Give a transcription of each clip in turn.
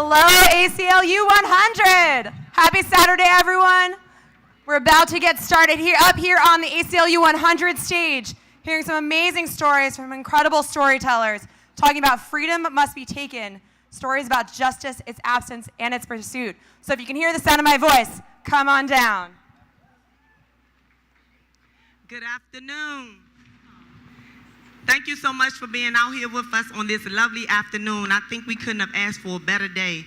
Hello, ACLU100. Happy Saturday, everyone. We're about to get started up here on the ACLU100 stage, hearing some amazing stories from incredible storytellers, talking about freedom must be taken, stories about justice, its absence, and its pursuit. So if you can hear the sound of my voice, come on down. Good afternoon. Thank you so much for being out here with us on this lovely afternoon. I think we couldn't have asked for a better day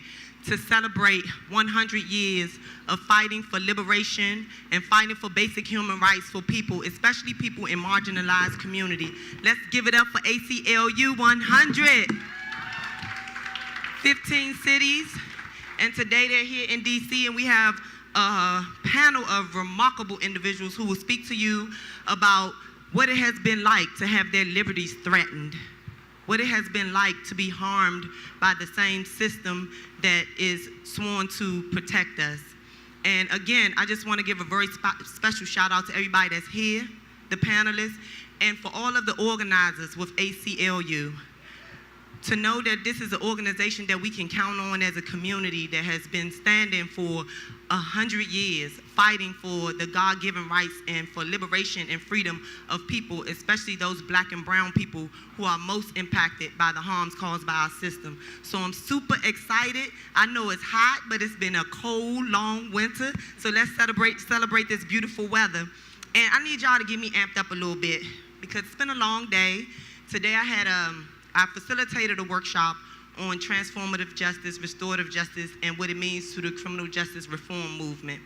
to celebrate 100 years of fighting for liberation and fighting for basic human rights for people, especially people in marginalized community. Let's give it up for ACLU 100. 15 cities, and today they're here in DC, and we have a panel of remarkable individuals who will speak to you about what it has been like to have their liberties threatened, what it has been like to be harmed by the same system that is sworn to protect us. And again, I just want to give a very special shout out to everybody that's here, the panelists, and for all of the organizers with ACLU, to know that this is an organization that we can count on as a community that has been standing for 100 years, fighting for the God-given rights and for liberation and freedom of people, especially those black and brown people who are most impacted by the harms caused by our system. So I'm super excited. I know it's hot, but it's been a cold, long winter. So let's celebrate this beautiful weather. And I need y'all to get me amped up a little bit because it's been a long day. Today I facilitated a workshop on transformative justice, restorative justice, and what it means to the criminal justice reform movement.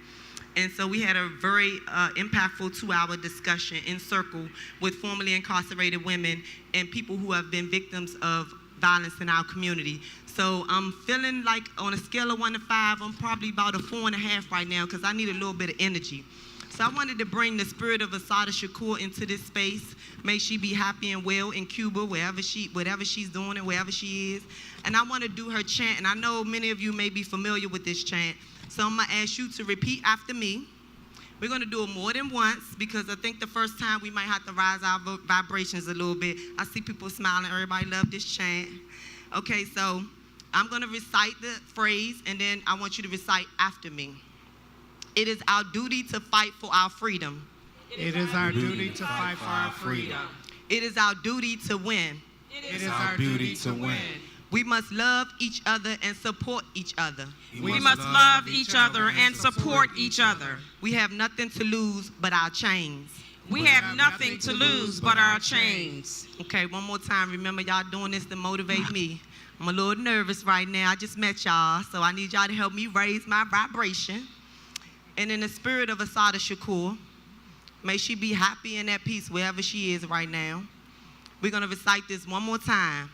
And so we had a very impactful 2-hour discussion in circle with formerly incarcerated women and people who have been victims of violence in our community. So I'm feeling like on a scale of 1 to 5, I'm probably about a 4.5 right now because I need a little bit of energy. So I wanted to bring the spirit of Assata Shakur into this space. May she be happy and well in Cuba, whatever she's doing and wherever she is. And I want to do her chant, and I know many of you may be familiar with this chant. So I'm going to ask you to repeat after me. We're going to do it more than once because I think the first time we might have to rise our vibrations a little bit. I see people smiling. Everybody love this chant. Okay, so I'm going to recite the phrase, and then I want you to recite after me. It is our duty to fight for our freedom. It is our duty to fight for our freedom. It is our duty to win. It is our duty to win. We must love each other and support each other. We must love each other and support each other. We have nothing to lose but our chains. We have nothing to lose but our chains. Okay, one more time. Remember, y'all doing this to motivate me. I'm a little nervous right now. I just met y'all, so I need y'all to help me raise my vibration. And in the spirit of Assata Shakur, may she be happy and at peace wherever she is right now. We're going to recite this one more time.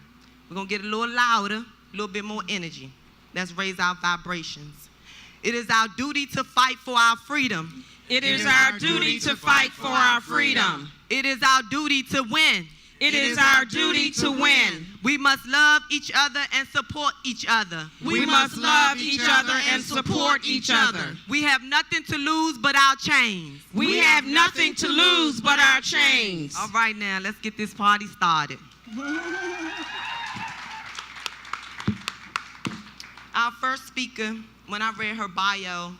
We're going to get a little louder, a little bit more energy. Let's raise our vibrations. It is our duty to fight for our freedom. It is our duty to fight for our freedom. It is our duty to win. It is our duty to win. We must love each other and support each other. We must love each other and support each other. We have nothing to lose but our chains. We have nothing to lose but our chains. All right, now, let's get this party started. Our first speaker, when I read her bio,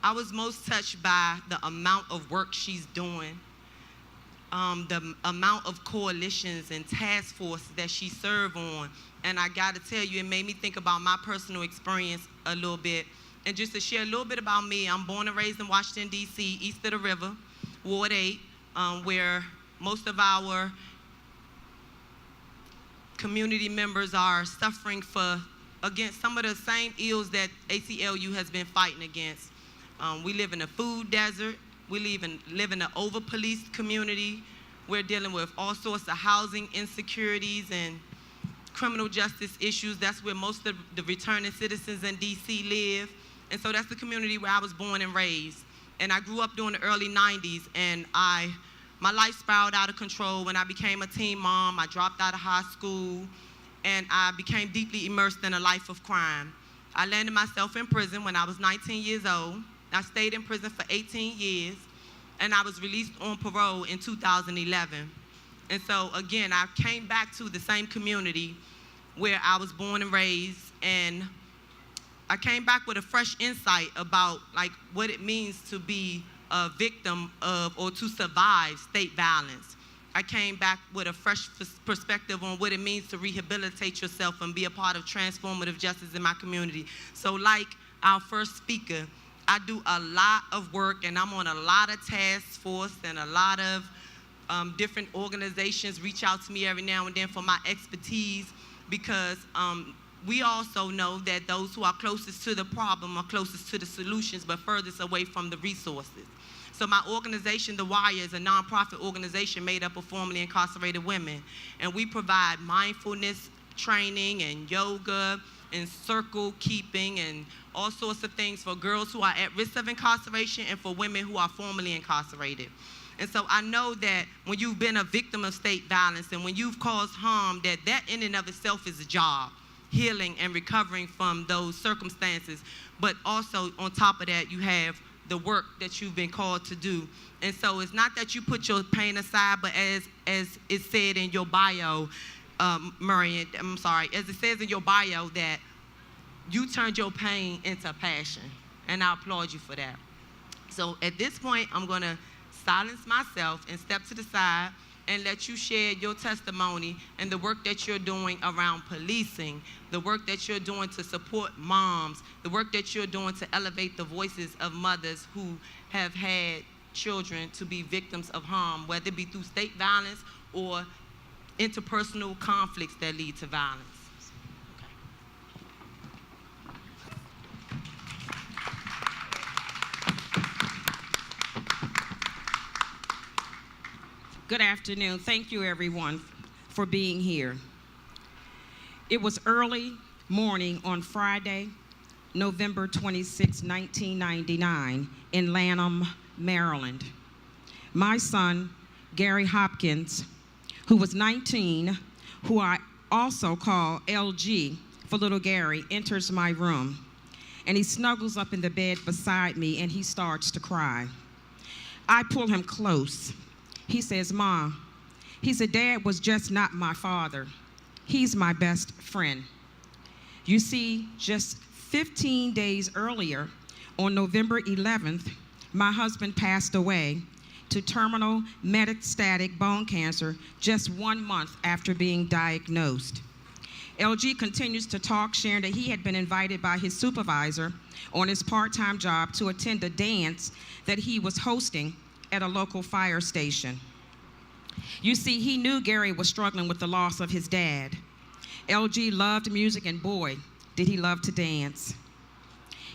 I was most touched by the amount of work she's doing. The amount of coalitions and task forces that she served on. And I gotta tell you, it made me think about my personal experience a little bit. And just to share a little bit about me, I'm born and raised in Washington, D.C., east of the river, Ward 8, where most of our community members are suffering against some of the same ills that ACLU has been fighting against. We live in a food desert. We live in an over-policed community. We're dealing with all sorts of housing insecurities and criminal justice issues. That's where most of the returning citizens in DC live. And so that's the community where I was born and raised. And I grew up during the early 90s, and my life spiraled out of control. When I became a teen mom, I dropped out of high school, and I became deeply immersed in a life of crime. I landed myself in prison when I was 19 years old. I stayed in prison for 18 years, and I was released on parole in 2011. And so, again, I came back to the same community where I was born and raised, and I came back with a fresh insight about like what it means to be a victim of or to survive state violence. I came back with a fresh perspective on what it means to rehabilitate yourself and be a part of transformative justice in my community. So like our first speaker, I do a lot of work, and I'm on a lot of task force, and a lot of different organizations reach out to me every now and then for my expertise, because we also know that those who are closest to the problem are closest to the solutions, but furthest away from the resources. So my organization, The Wire, is a nonprofit organization made up of formerly incarcerated women, and we provide mindfulness training and yoga and circle keeping and all sorts of things for girls who are at risk of incarceration and for women who are formerly incarcerated. And so I know that when you've been a victim of state violence and when you've caused harm, that in and of itself is a job, healing and recovering from those circumstances. But also on top of that, you have the work that you've been called to do. And so it's not that you put your pain aside, but as it said in your bio, Murray, I'm sorry, as it says in your bio, that you turned your pain into passion, and I applaud you for that. So at this point, I'm gonna silence myself and step to the side and let you share your testimony and the work that you're doing around policing, the work that you're doing to support moms, the work that you're doing to elevate the voices of mothers who have had children to be victims of harm, whether it be through state violence or interpersonal conflicts that lead to violence. Good afternoon. Thank you, everyone, for being here. It was early morning on Friday, November 26, 1999, in Lanham, Maryland. My son, Gary Hopkins, who was 19, who I also call LG for little Gary, enters my room, and he snuggles up in the bed beside me, and he starts to cry. I pull him close. He says, "Ma," he said, "Dad was just not my father. He's my best friend." You see, just 15 days earlier, on November 11th, my husband passed away to terminal metastatic bone cancer just 1 month after being diagnosed. LG continues to talk, sharing that he had been invited by his supervisor on his part-time job to attend a dance that he was hosting at a local fire station. You see, he knew Gary was struggling with the loss of his dad. LG loved music, and boy, did he love to dance.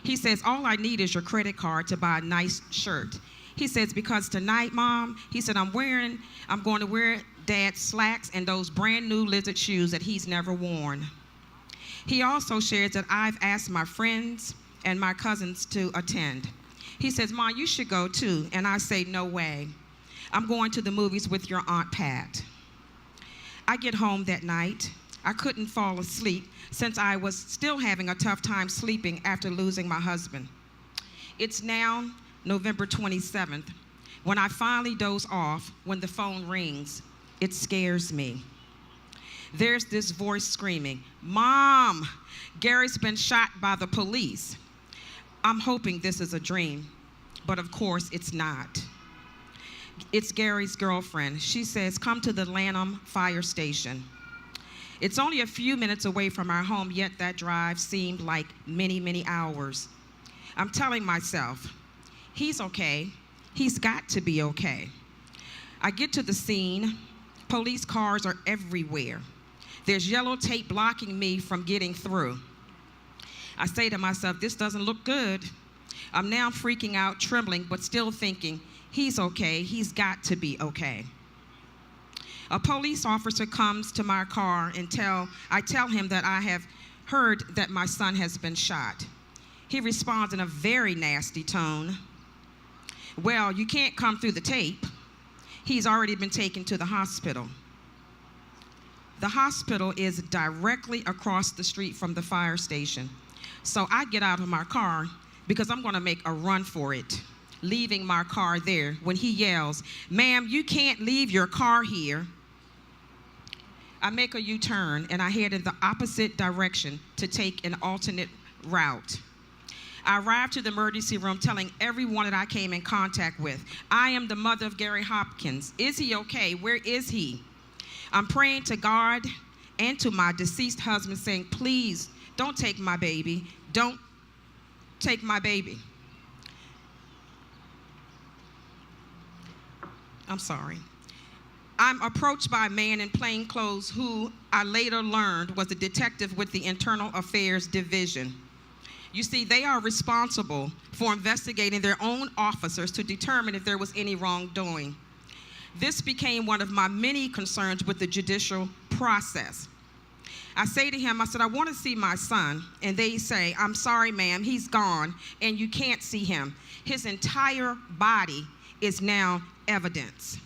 He says, "All I need is your credit card to buy a nice shirt." He says, "Because tonight, Mom," he said, I'm going to wear Dad's slacks and those brand new lizard shoes that he's never worn." He also shares that I've asked my friends and my cousins to attend. He says, "Mom, you should go too." And I say, "No way. I'm going to the movies with your Aunt Pat." I get home that night. I couldn't fall asleep since I was still having a tough time sleeping after losing my husband. It's now November 27th. When I finally doze off, when the phone rings, it scares me. There's this voice screaming, "Mom, Gary's been shot by the police." I'm hoping this is a dream, but of course it's not. It's Gary's girlfriend. She says, "Come to the Lanham fire station." It's only a few minutes away from our home, yet that drive seemed like many, many hours. I'm telling myself, he's okay. He's got to be okay. I get to the scene. Police cars are everywhere. There's yellow tape blocking me from getting through. I say to myself, this doesn't look good. I'm now freaking out, trembling, but still thinking, he's okay. He's got to be okay. A police officer comes to my car and I tell him that I have heard that my son has been shot. He responds in a very nasty tone, "Well, you can't come through the tape. He's already been taken to the hospital." The hospital is directly across the street from the fire station. So I get out of my car because I'm going to make a run for it, leaving my car there when he yells, "Ma'am, you can't leave your car here." I make a U-turn and I head in the opposite direction to take an alternate route. I arrived to the emergency room telling everyone that I came in contact with, I am the mother of Gary Hopkins. Is he okay? Where is he? I'm praying to God and to my deceased husband saying, please don't take my baby. Don't take my baby. I'm sorry. I'm approached by a man in plain clothes who I later learned was a detective with the Internal Affairs Division. You see, they are responsible for investigating their own officers to determine if there was any wrongdoing. This became one of my many concerns with the judicial process. I say to him, I said, I want to see my son. And they say, I'm sorry, ma'am, he's gone and you can't see him. His entire body is now evidence.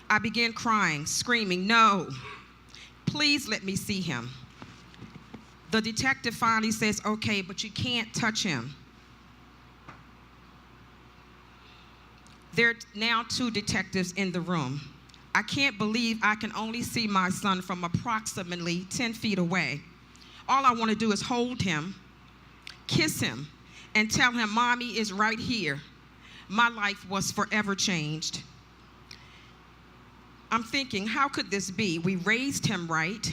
I began crying, screaming, no, please let me see him. The detective finally says, okay, but you can't touch him. There are now 2 detectives in the room. I can't believe I can only see my son from approximately 10 feet away. All I want to do is hold him, kiss him, and tell him, Mommy is right here. My life was forever changed. I'm thinking, how could this be? We raised him right.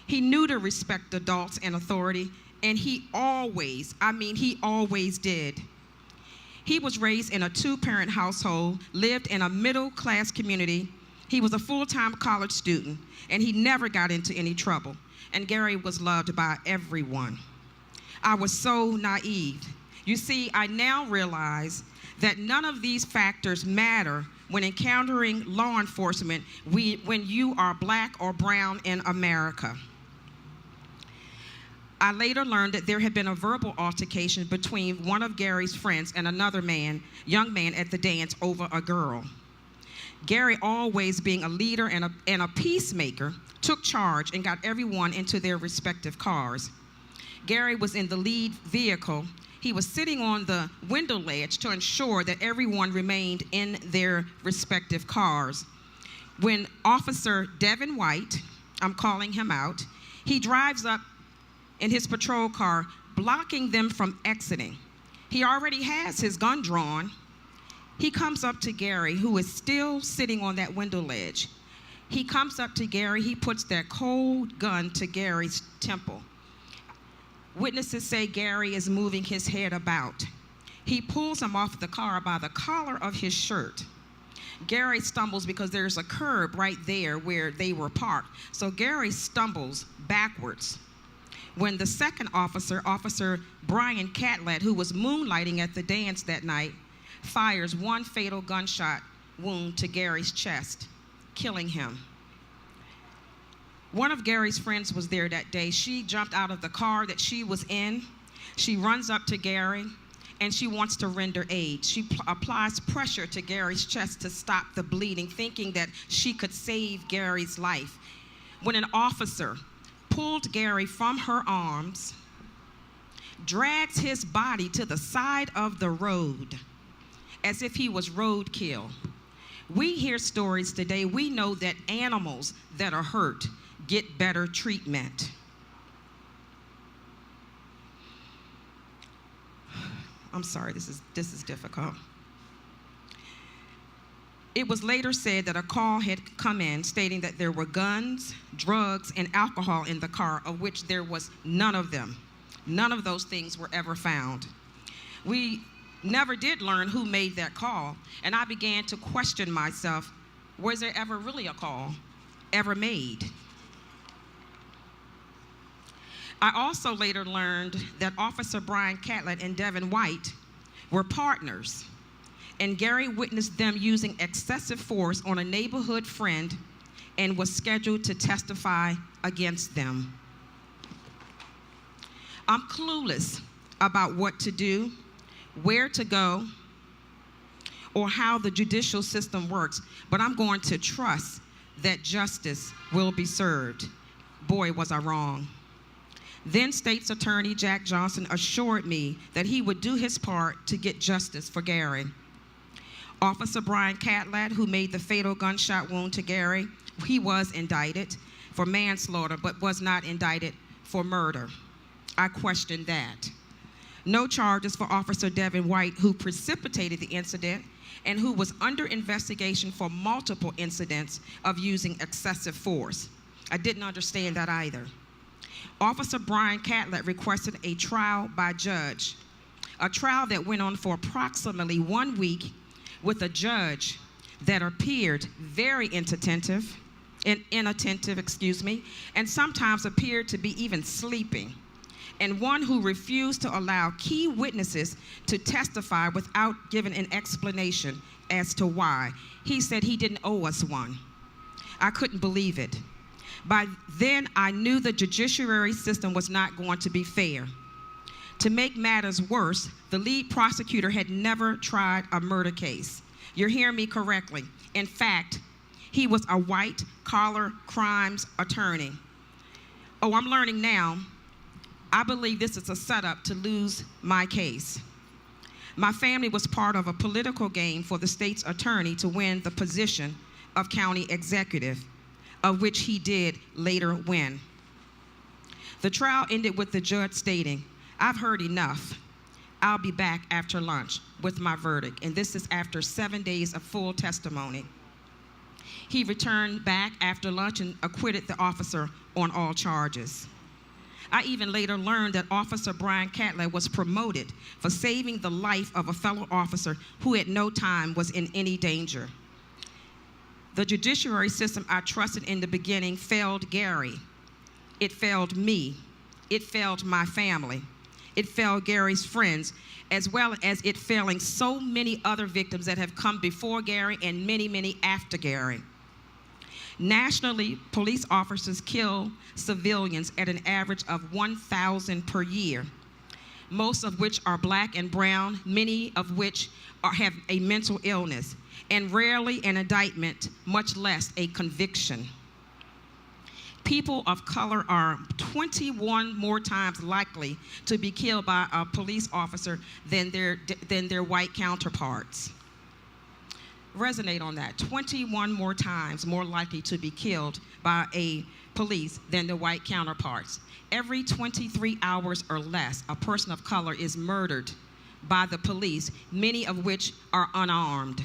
He knew to respect adults and authority, and he always did. He was raised in a 2-parent household, lived in a middle-class community. He was a full-time college student, and he never got into any trouble. And Gary was loved by everyone. I was so naive. You see, I now realize that none of these factors matter when encountering law enforcement when you are black or brown in America. I later learned that there had been a verbal altercation between one of Gary's friends and another young man at the dance over a girl. Gary, always being a leader and a peacemaker, took charge and got everyone into their respective cars. Gary was in the lead vehicle. He was sitting on the window ledge to ensure that everyone remained in their respective cars. When Officer Devin White, I'm calling him out, he drives up in his patrol car, blocking them from exiting. He already has his gun drawn. He comes up to Gary, who is still sitting on that window ledge. He comes up to Gary, he puts that cold gun to Gary's temple. Witnesses say Gary is moving his head about. He pulls him off the car by the collar of his shirt. Gary stumbles because there's a curb right there where they were parked. So Gary stumbles backwards. When the second officer, Officer Brian Catlett, who was moonlighting at the dance that night, fires one fatal gunshot wound to Gary's chest, killing him. One of Gary's friends was there that day. She jumped out of the car that she was in. She runs up to Gary, and she wants to render aid. She applies pressure to Gary's chest to stop the bleeding, thinking that she could save Gary's life. When an officer pulled Gary from her arms, drags his body to the side of the road as if he was roadkill. We hear stories today. We know that animals that are hurt get better treatment. I'm sorry, this is difficult. It was later said that a call had come in stating that there were guns, drugs, and alcohol in the car, of which there was none of them. None of those things were ever found. We never did learn who made that call, and I began to question myself, was there ever really a call ever made? I also later learned that Officer Brian Catlett and Devin White were partners, and Gary witnessed them using excessive force on a neighborhood friend and was scheduled to testify against them. I'm clueless about what to do, where to go, or how the judicial system works, but I'm going to trust that justice will be served. Boy, was I wrong. Then State's Attorney Jack Johnson assured me that he would do his part to get justice for Gary. Officer Brian Catlett, who made the fatal gunshot wound to Gary, he was indicted, for manslaughter but was not indicted for murder. I question that. No charges for Officer Devin White, who precipitated the incident and who was under investigation for multiple incidents of using excessive force. I didn't understand that either. Officer Brian Catlett requested a trial by judge, a trial that went on for approximately 1 week with a judge that appeared very inattentive, and sometimes appeared to be even sleeping, and one who refused to allow key witnesses to testify without giving an explanation as to why. He said he didn't owe us one. I couldn't believe it. By then, I knew the judiciary system was not going to be fair. To make matters worse, the lead prosecutor had never tried a murder case. You're hearing me correctly. In fact, he was a white-collar crimes attorney. Oh, I'm learning now. I believe this is a setup to lose my case. My family was part of a political game for the state's attorney to win the position of county executive, of which he did later win. The trial ended with the judge stating, "I've heard enough. I'll be back after lunch with my verdict." And this is after 7 days of full testimony. He returned back after lunch and acquitted the officer on all charges. I even later learned that Officer Brian Catlett was promoted for saving the life of a fellow officer who at no time was in any danger. The judiciary system I trusted in the beginning failed Gary. It failed me. It failed my family. It failed Gary's friends, as well as it failing so many other victims that have come before Gary and many, many after Gary. Nationally, police officers kill civilians at an average of 1,000 per year, most of which are black and brown, many of which have a mental illness, and rarely an indictment, much less a conviction. People of color are 21 more times likely to be killed by a police officer than their white counterparts. Resonate on that. 21 more times more likely to be killed by a police than their white counterparts. Every 23 hours or less, a person of color is murdered by the police, many of which are unarmed.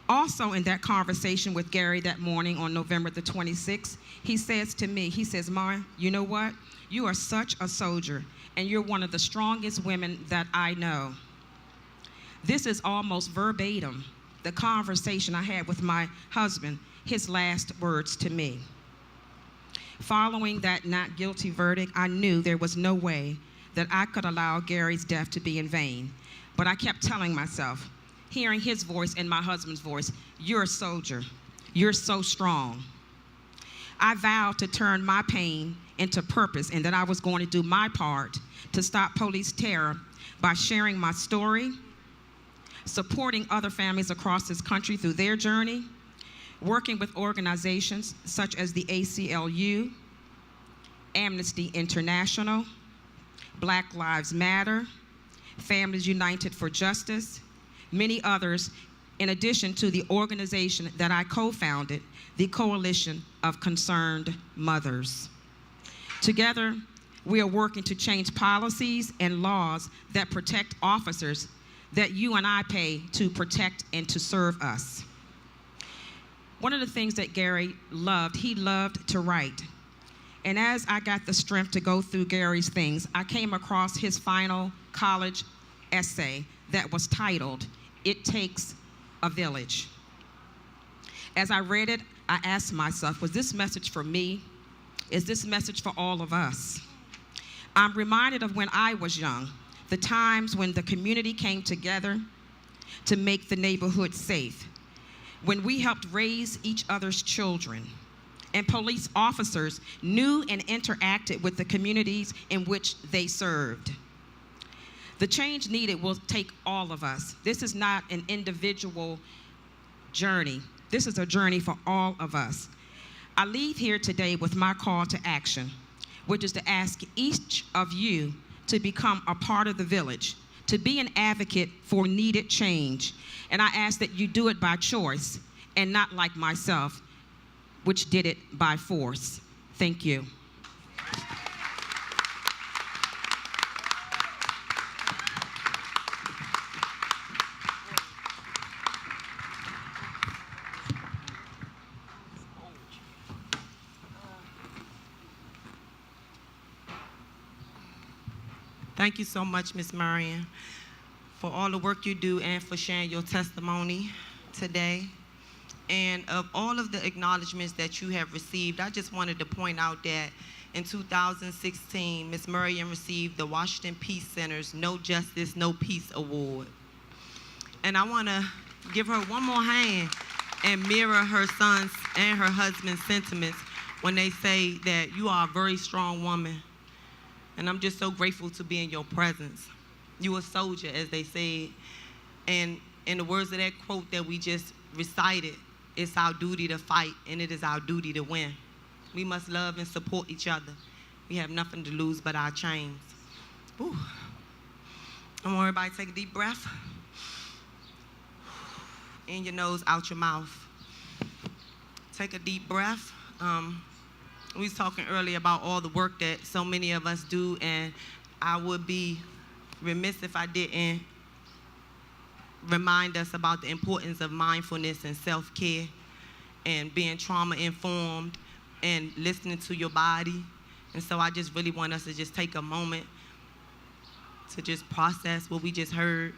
Also in that conversation with Gary that morning on November the 26th, he says to me, he says, "Ma, you know what? You are such a soldier, and you're one of the strongest women that I know." This is almost verbatim the conversation I had with my husband, his last words to me. Following that not guilty verdict, I knew there was no way that I could allow Gary's death to be in vain. But I kept telling myself, hearing his voice and my husband's voice, "You're a soldier. You're so strong." I vowed to turn my pain into purpose and that I was going to do my part to stop police terror by sharing my story, supporting other families across this country through their journey, working with organizations such as the ACLU, Amnesty International, Black Lives Matter, Families United for Justice, many others, in addition to the organization that I co-founded, the Coalition of Concerned Mothers. Together, we are working to change policies and laws that protect officers that you and I pay to protect and to serve us. One of the things that Gary loved, he loved to write. And as I got the strength to go through Gary's things, I came across his final college essay that was titled, "It Takes a Village." As I read it, I asked myself, was this message for me? Is this message for all of us? I'm reminded of when I was young, the times when the community came together to make the neighborhood safe, when we helped raise each other's children, and police officers knew and interacted with the communities in which they served. The change needed will take all of us. This is not an individual journey. This is a journey for all of us. I leave here today with my call to action, which is to ask each of you to become a part of the village, to be an advocate for needed change. And I ask that you do it by choice and not like myself, which did it by force. Thank you. Thank you so much, Ms. Marion, for all the work you do and for sharing your testimony today. And of all of the acknowledgments that you have received, I just wanted to point out that in 2016, Ms. Marion received the Washington Peace Center's No Justice, No Peace Award. And I want to give her one more hand and mirror her son's and her husband's sentiments when they say that you are a very strong woman. And I'm just so grateful to be in your presence. You a soldier, as they said. And in the words of that quote that we just recited, it's our duty to fight, and it is our duty to win. We must love and support each other. We have nothing to lose but our chains. Whew. I want everybody to take a deep breath. In your nose, out your mouth. Take a deep breath. We was talking earlier about all the work that so many of us do, and I would be remiss if I didn't remind us about the importance of mindfulness and self-care and being trauma-informed and listening to your body. And so I just really want us to just take a moment to just process what we just heard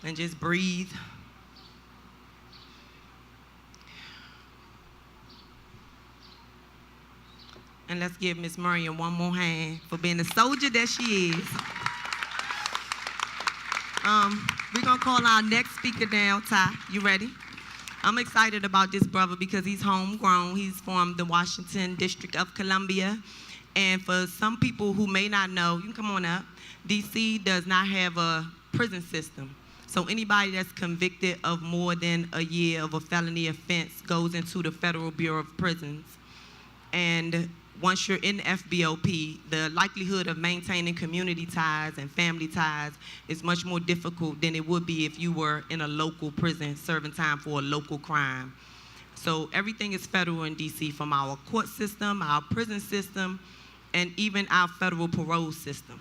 and just breathe. And let's give Ms. Marion one more hand for being the soldier that she is. We're gonna call our next speaker down. Ty, you ready? I'm excited about this brother because he's homegrown. He's from the Washington District of Columbia. And for some people who may not know, you can come on up, DC does not have a prison system. So anybody that's convicted of more than a year of a felony offense goes into the Federal Bureau of Prisons. And once you're in the FBOP, the likelihood of maintaining community ties and family ties is much more difficult than it would be if you were in a local prison serving time for a local crime. So everything is federal in DC, from our court system, our prison system, and even our federal parole system.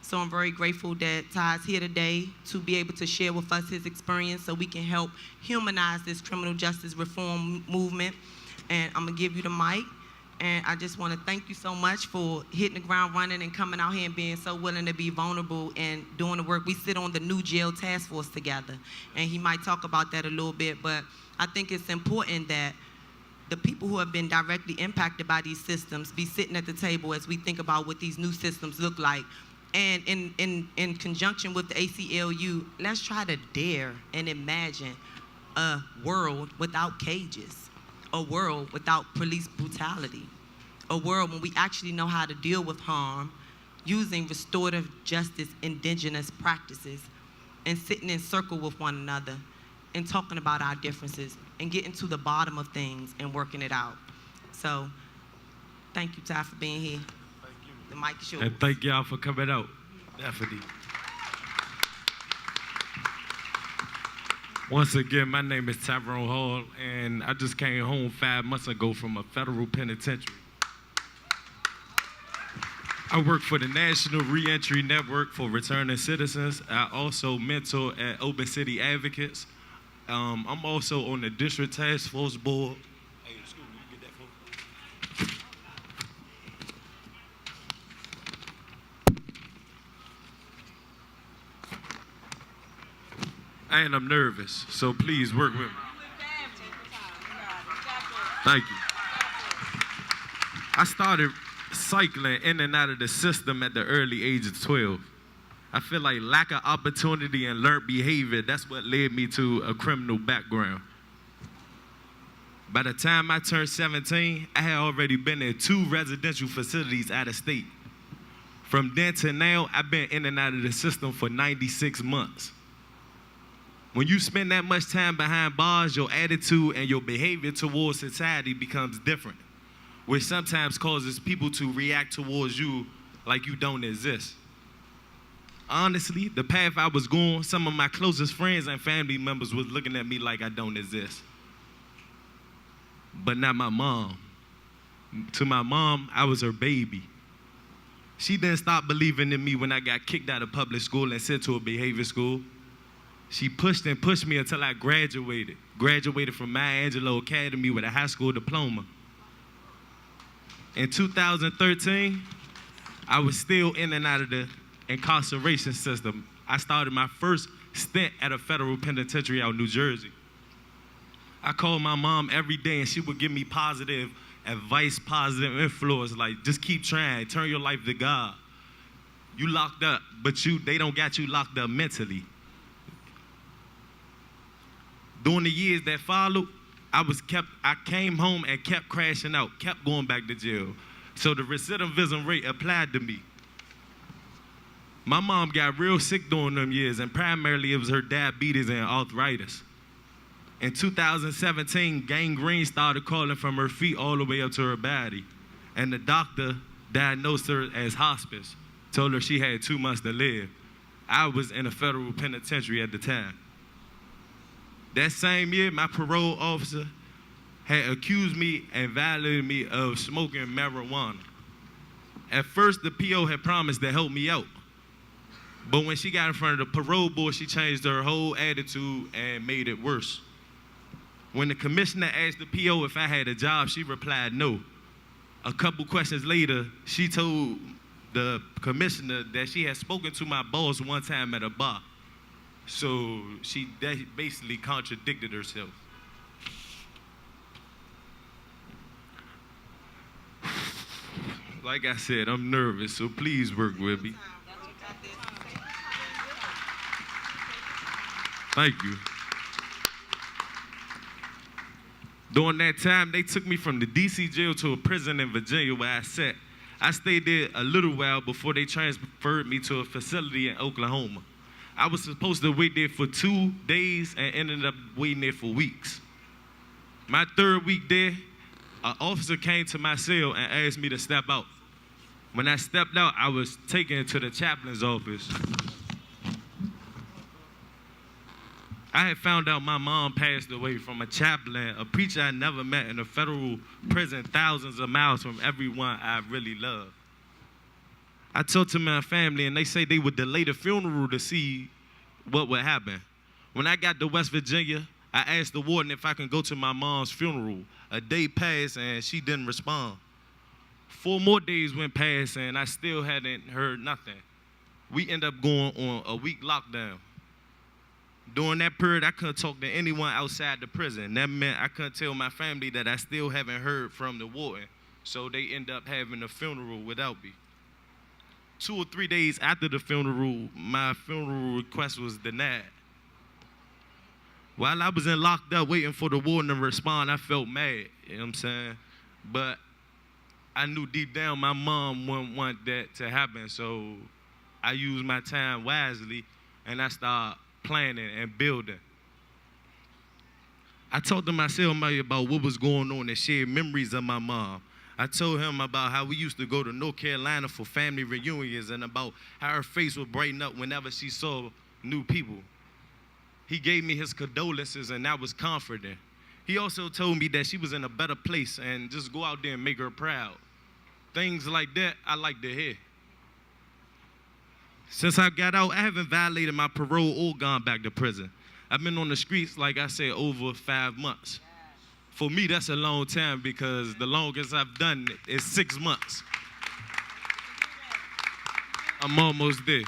So I'm very grateful that Ty's here today to be able to share with us his experience so we can help humanize this criminal justice reform movement. And I'm gonna give you the mic. And I just want to thank you so much for hitting the ground running and coming out here and being so willing to be vulnerable and doing the work. We sit on the new jail task force together, and he might talk about that a little bit, but I think it's important that the people who have been directly impacted by these systems be sitting at the table as we think about what these new systems look like. And in conjunction with the ACLU, let's try to dare and imagine a world without cages. A world without police brutality, a world when we actually know how to deal with harm using restorative justice indigenous practices and sitting in circle with one another and talking about our differences and getting to the bottom of things and working it out. So thank you, Ty, for being here. Thank you. The mic is yours. And thank y'all for coming out. Definitely. Once again, my name is Tyrone Hall, and I just came home 5 months ago from a federal penitentiary. I work for the National Reentry Network for Returning Citizens. I also mentor at Open City Advocates. I'm also on the District Task Force Board. Hey, excuse me, you get that phone? And I'm nervous, so please work with me. Thank you. I started cycling in and out of the system at the early age of 12. I feel like lack of opportunity and learned behavior, that's what led me to a criminal background. By the time I turned 17, I had already been in 2 residential facilities out of state. From then to now, I've been in and out of the system for 96 months. When you spend that much time behind bars, your attitude and your behavior towards society becomes different, which sometimes causes people to react towards you like you don't exist. Honestly, the path I was going, some of my closest friends and family members was looking at me like I don't exist. but not my mom. To my mom, I was her baby. She didn't stop believing in me when I got kicked out of public school and sent to a behavior school. She pushed and pushed me until I graduated. Graduated from Maya Angelou Academy with a high school diploma. In 2013, I was still in and out of the incarceration system. I started my first stint at a federal penitentiary out in New Jersey. I called my mom every day and she would give me positive advice, positive influence, like just keep trying, turn your life to God. You locked up, but they don't got you locked up mentally. During the years that followed, I came home and kept crashing out, kept going back to jail. So the recidivism rate applied to me. My mom got real sick during them years, and primarily it was her diabetes and arthritis. In 2017, gangrene started calling from her feet all the way up to her body. And the doctor diagnosed her as hospice, told her she had 2 months to live. I was in a federal penitentiary at the time. That same year, my parole officer had accused me and violated me of smoking marijuana. At first, the PO had promised to help me out. But when she got in front of the parole board, she changed her whole attitude and made it worse. When the commissioner asked the PO if I had a job, she replied no. A couple questions later, she told the commissioner that she had spoken to my boss one time at a bar. So she basically contradicted herself. Like I said, I'm nervous, so please work with me. Thank you. During that time, they took me from the DC jail to a prison in Virginia where I sat. I stayed there a little while before they transferred me to a facility in Oklahoma. I was supposed to wait there for 2 days and ended up waiting there for weeks. My 3rd week there, an officer came to my cell and asked me to step out. When I stepped out, I was taken to the chaplain's office. I had found out my mom passed away from a chaplain, a preacher I never met in a federal prison thousands of miles from everyone I really loved. I talked to my family, and they say they would delay the funeral to see what would happen. When I got to West Virginia, I asked the warden if I can go to my mom's funeral. A day passed, and she didn't respond. 4 more days went past, and I still hadn't heard nothing. We ended up going on a week lockdown. During that period, I couldn't talk to anyone outside the prison. That meant I couldn't tell my family that I still haven't heard from the warden. So they ended up having a funeral without me. 2 or 3 days after the funeral, my funeral request was denied. While I was in locked up waiting for the warden to respond, I felt mad, you know what I'm saying? But I knew deep down my mom wouldn't want that to happen, so I used my time wisely, and I started planning and building. I talked to my cellmate about what was going on and shared memories of my mom. I told him about how we used to go to North Carolina for family reunions and about how her face would brighten up whenever she saw new people. He gave me his condolences, and that was comforting. He also told me that she was in a better place and just go out there and make her proud. Things like that I like to hear. Since I got out, I haven't violated my parole or gone back to prison. I've been on the streets, like I said, over 5 months. For me, that's a long time because the longest I've done it is 6 months. I'm almost there.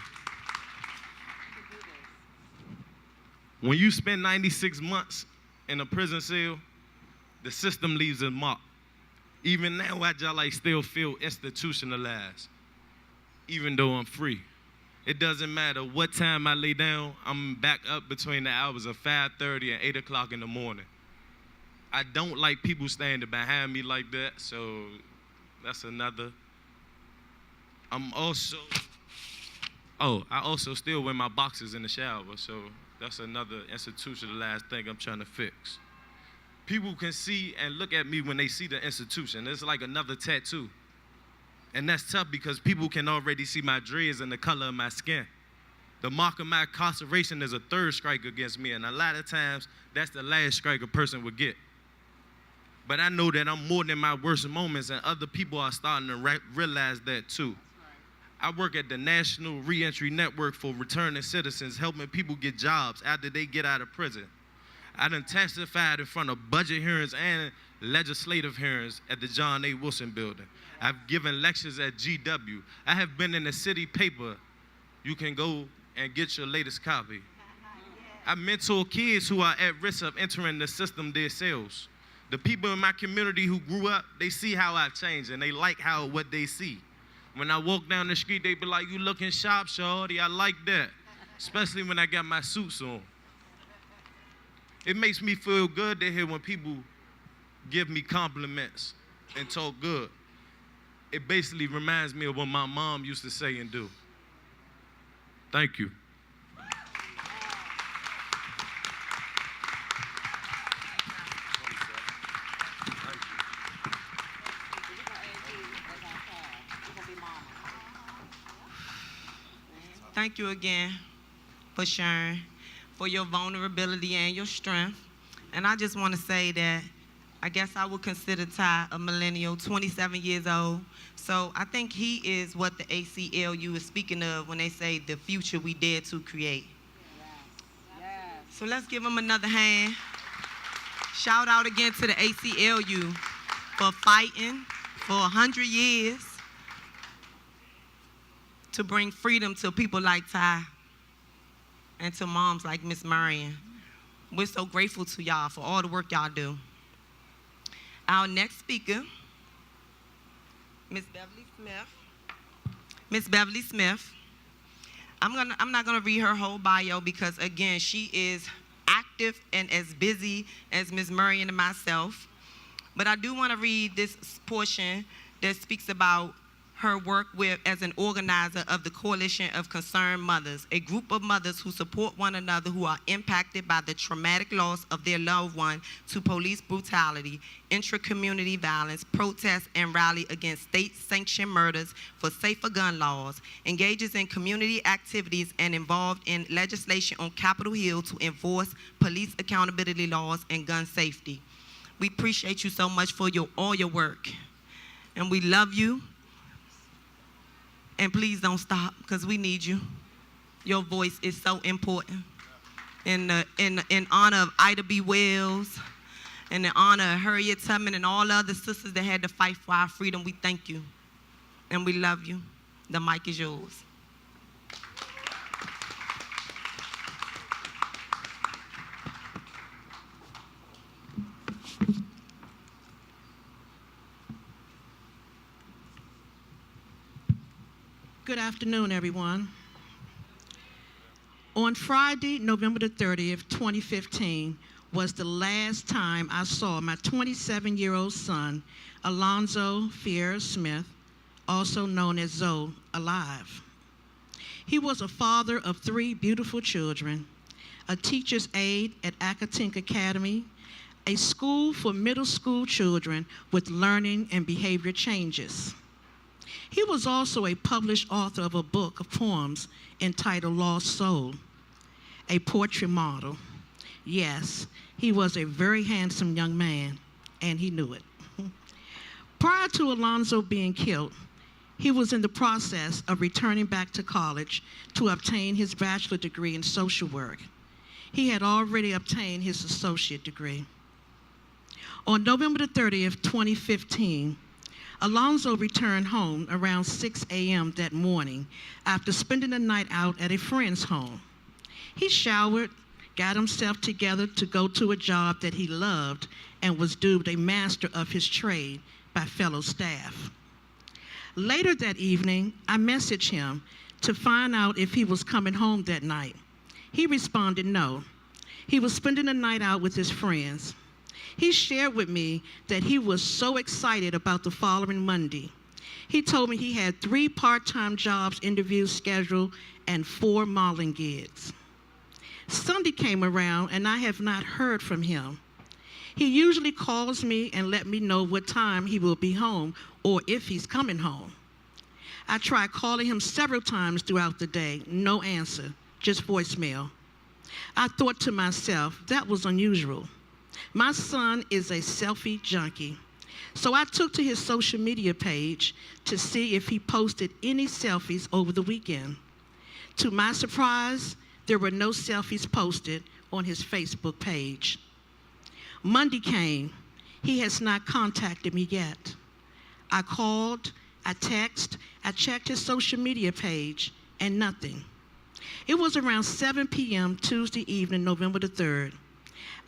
When you spend 96 months in a prison cell, the system leaves a mark. Even now, I still feel institutionalized, even though I'm free. It doesn't matter what time I lay down, I'm back up between the hours of 5:30 and 8 o'clock in the morning. I don't like people standing behind me like that, so that's another. I also still wear my boxers in the shower, so that's another institutionalized thing I'm trying to fix. People can see and look at me when they see the institution. It's like another tattoo. And that's tough because people can already see my dreads and the color of my skin. The mark of my incarceration is a 3rd strike against me, and a lot of times, that's the last strike a person would get. But I know that I'm more than my worst moments, and other people are starting to realize that too. I work at the National Reentry Network for Returning Citizens, helping people get jobs after they get out of prison. I done testified in front of budget hearings and legislative hearings at the John A. Wilson Building. I've given lectures at GW. I have been in the city paper. You can go and get your latest copy. I mentor kids who are at risk of entering the system themselves. The people in my community who grew up, they see how I've changed, and they like what they see. When I walk down the street, they be like, "You looking sharp, shorty." I like that, especially when I got my suits on. It makes me feel good to hear when people give me compliments and talk good. It basically reminds me of what my mom used to say and do. Thank you. Thank you again for sharing, for your vulnerability and your strength. And I just want to say that I guess I would consider Ty a millennial, 27 years old. So I think he is what the ACLU is speaking of when they say the future we dare to create. So let's give him another hand. Shout out again to the ACLU for fighting for 100 years to bring freedom to people like Ty and to moms like Miss Marion. We're so grateful to y'all for all the work y'all do. Our next speaker, Miss Beverly Smith. Miss Beverly Smith. I'm not gonna read her whole bio because again, she is active and as busy as Miss Marion and myself. But I do wanna read this portion that speaks about her work as an organizer of the Coalition of Concerned Mothers, a group of mothers who support one another who are impacted by the traumatic loss of their loved one to police brutality, intra-community violence, protests, and rally against state-sanctioned murders for safer gun laws, engages in community activities, and involved in legislation on Capitol Hill to enforce police accountability laws and gun safety. We appreciate you so much for all your work, and we love you. And please don't stop, because we need you. Your voice is so important. In honor of Ida B. Wells, and in honor of Harriet Tubman and all the other sisters that had to fight for our freedom, we thank you. And we love you. The mic is yours. Good afternoon, everyone. On Friday, November the 30th, 2015, was the last time I saw my 27-year-old son, Alonzo Fier Smith, also known as Zoe, alive. He was a father of 3 beautiful children, a teacher's aide at Accotink Academy, a school for middle school children with learning and behavior changes. He was also a published author of a book of poems entitled Lost Soul, a portrait model. Yes, he was a very handsome young man, and he knew it. Prior to Alonzo being killed, he was in the process of returning back to college to obtain his bachelor's degree in social work. He had already obtained his associate degree. On November the 30th, 2015, Alonzo returned home around 6 a.m. that morning after spending the night out at a friend's home. He showered, got himself together to go to a job that he loved and was dubbed a master of his trade by fellow staff. Later that evening, I messaged him to find out if he was coming home that night. He responded no. He was spending the night out with his friends. He shared with me that he was so excited about the following Monday. He told me he had 3 part-time jobs interviews scheduled and 4 modeling gigs. Sunday came around and I have not heard from him. He usually calls me and let me know what time he will be home or if he's coming home. I tried calling him several times throughout the day, no answer, just voicemail. I thought to myself, that was unusual. My son is a selfie junkie. So I took to his social media page to see if he posted any selfies over the weekend. To my surprise, there were no selfies posted on his Facebook page. Monday came. He has not contacted me yet. I called, I texted, I checked his social media page, and nothing. It was around 7 p.m. Tuesday evening, November the 3rd.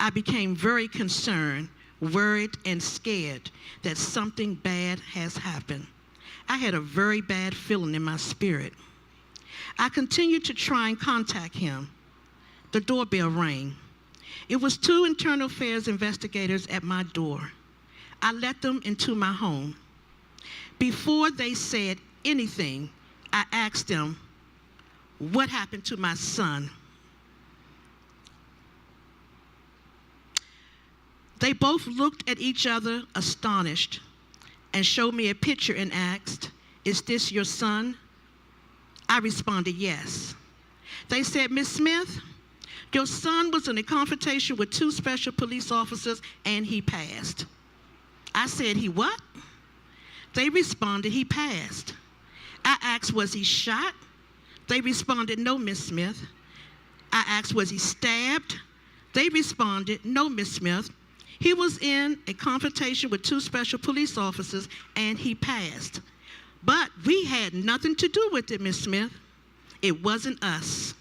I became very concerned, worried, and scared that something bad has happened. I had a very bad feeling in my spirit. I continued to try and contact him. The doorbell rang. It was 2 internal affairs investigators at my door. I let them into my home. Before they said anything, I asked them, "What happened to my son?" They both looked at each other astonished and showed me a picture and asked, "Is this your son?" I responded, "Yes." They said, "Ms. Smith, your son was in a confrontation with 2 special police officers and he passed." I said, "He what?" They responded, "He passed." I asked, "Was he shot?" They responded, "No, Ms. Smith." I asked, "Was he stabbed?" They responded, "No, Ms. Smith. He was in a confrontation with 2 special police officers and he passed. But we had nothing to do with it, Ms. Smith. It wasn't us."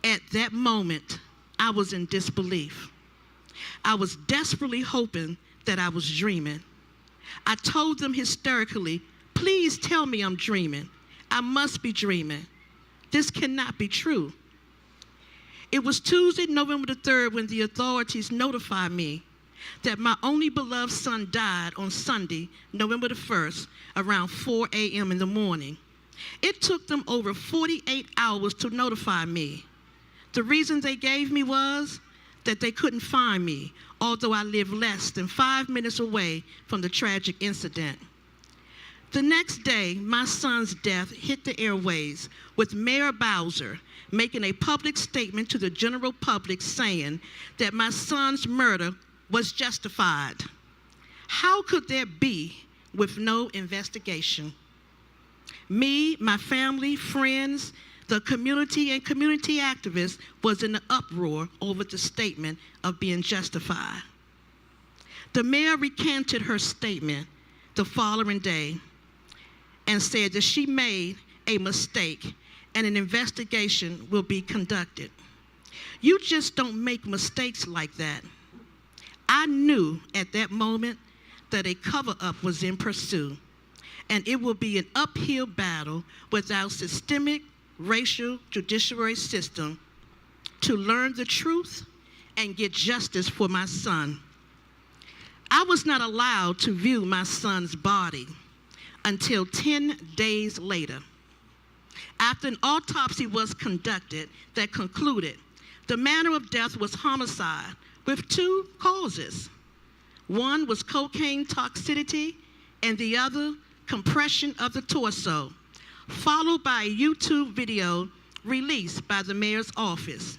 At that moment, I was in disbelief. I was desperately hoping that I was dreaming. I told them hysterically, "Please tell me I'm dreaming. I must be dreaming. This cannot be true." It was Tuesday, November the 3rd, when the authorities notified me that my only beloved son died on Sunday, November the 1st, around 4 a.m. in the morning. It took them over 48 hours to notify me. The reason they gave me was that they couldn't find me, although I lived less than 5 minutes away from the tragic incident. The next day, my son's death hit the airways with Mayor Bowser making a public statement to the general public saying that my son's murder was justified. How could there be with no investigation? Me, my family, friends, the community, and community activists was in an uproar over the statement of being justified. The mayor recanted her statement the following day and said that she made a mistake and an investigation will be conducted. You just don't make mistakes like that. I knew at that moment that a cover-up was in pursuit, and it will be an uphill battle without systemic racial judiciary system to learn the truth and get justice for my son. I was not allowed to view my son's body until 10 days later, after an autopsy was conducted that concluded the manner of death was homicide with 2 causes. One was cocaine toxicity and the other compression of the torso, followed by a YouTube video released by the mayor's office.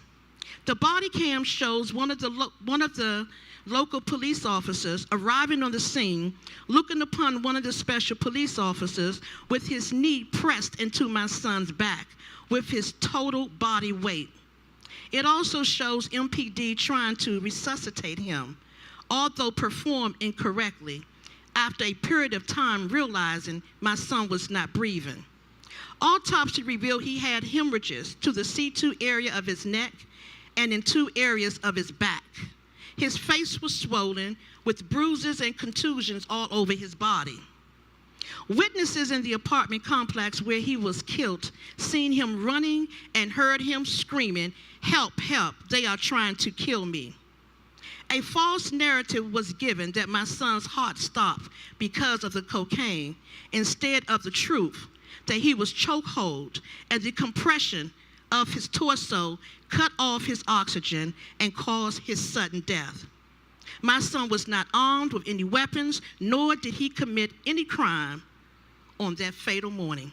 The body cam shows one of the local police officers arriving on the scene, looking upon one of the special police officers with his knee pressed into my son's back with his total body weight. It also shows MPD trying to resuscitate him, although performed incorrectly, after a period of time realizing my son was not breathing. Autopsy revealed he had hemorrhages to the C2 area of his neck and in 2 areas of his back. His face was swollen with bruises and contusions all over his body. Witnesses in the apartment complex where he was killed seen him running and heard him screaming, "Help, help, they are trying to kill me." A false narrative was given that my son's heart stopped because of the cocaine, instead of the truth that he was chokehold and the compression of his torso cut off his oxygen and caused his sudden death. My son was not armed with any weapons, nor did he commit any crime on that fatal morning.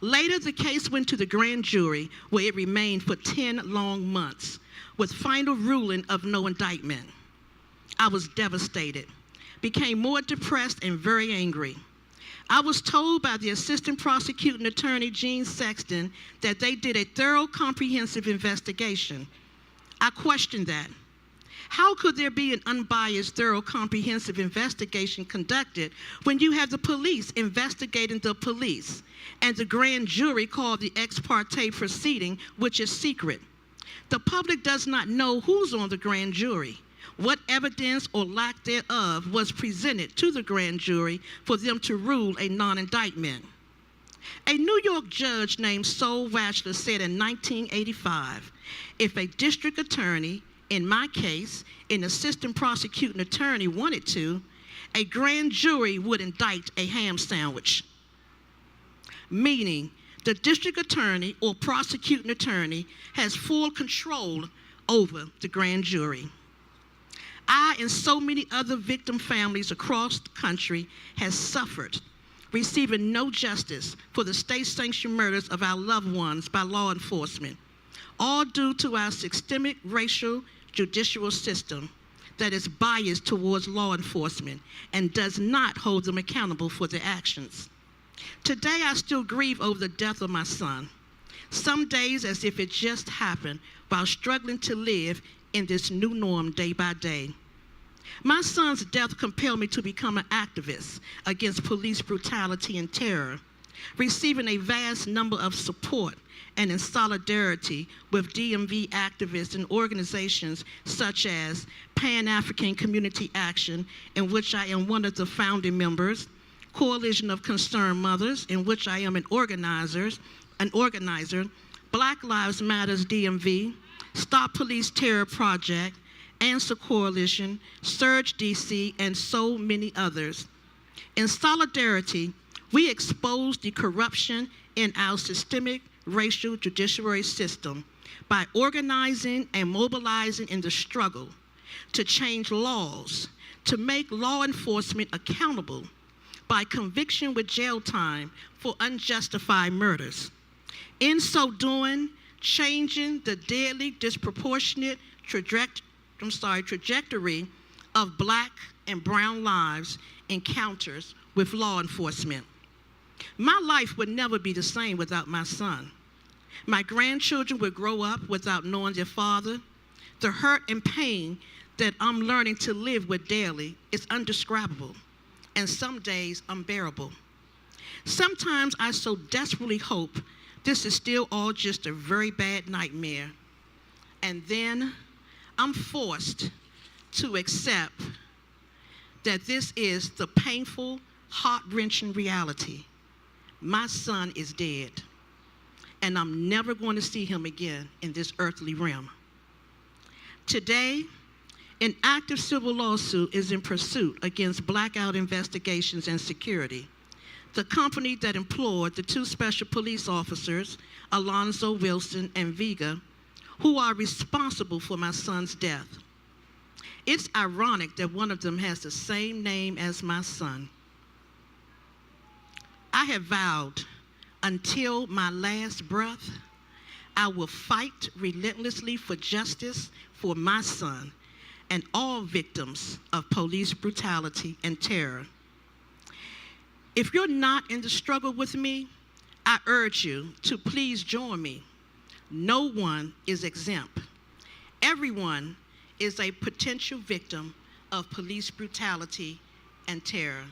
Later, the case went to the grand jury, where it remained for 10 long months, with final ruling of no indictment. I was devastated, became more depressed and very angry. I was told by the assistant prosecuting attorney, Gene Sexton, that they did a thorough, comprehensive investigation. I questioned that. How could there be an unbiased, thorough, comprehensive investigation conducted when you have the police investigating the police and the grand jury called the ex parte proceeding, which is secret? The public does not know who's on the grand jury. What evidence or lack thereof was presented to the grand jury for them to rule a non-indictment? A New York judge named Sol Wachler said in 1985, if a district attorney, in my case, an assistant prosecuting attorney wanted to, a grand jury would indict a ham sandwich. Meaning, the district attorney or prosecuting attorney has full control over the grand jury. I and so many other victim families across the country has suffered, receiving no justice for the state-sanctioned murders of our loved ones by law enforcement, all due to our systemic racial judicial system that is biased towards law enforcement and does not hold them accountable for their actions. Today, I still grieve over the death of my son, some days as if it just happened, while struggling to live in this new norm day by day. My son's death compelled me to become an activist against police brutality and terror, receiving a vast number of support and in solidarity with DMV activists and organizations such as Pan-African Community Action, in which I am one of the founding members, Coalition of Concerned Mothers, in which I am an organizer, Black Lives Matters DMV, Stop Police Terror Project, Answer Coalition, Surge DC, and so many others. In solidarity, we expose the corruption in our systemic racial judiciary system by organizing and mobilizing in the struggle to change laws, to make law enforcement accountable by conviction with jail time for unjustified murders. In so doing, changing the deadly, disproportionate trajectory of Black and brown lives encounters with law enforcement. My life would never be the same without my son. My grandchildren would grow up without knowing their father. The hurt and pain that I'm learning to live with daily is indescribable and some days unbearable. Sometimes I so desperately hope this is still all just a very bad nightmare. And then I'm forced to accept that this is the painful, heart-wrenching reality. My son is dead, and I'm never going to see him again in this earthly realm. Today, an active civil lawsuit is in pursuit against Blackout Investigations and Security, the company that employed the two special police officers, Alonzo Wilson and Vega, who are responsible for my son's death. It's ironic that one of them has the same name as my son. I have vowed until my last breath, I will fight relentlessly for justice for my son and all victims of police brutality and terror. If you're not in the struggle with me, I urge you to please join me. No one is exempt. Everyone is a potential victim of police brutality and terror.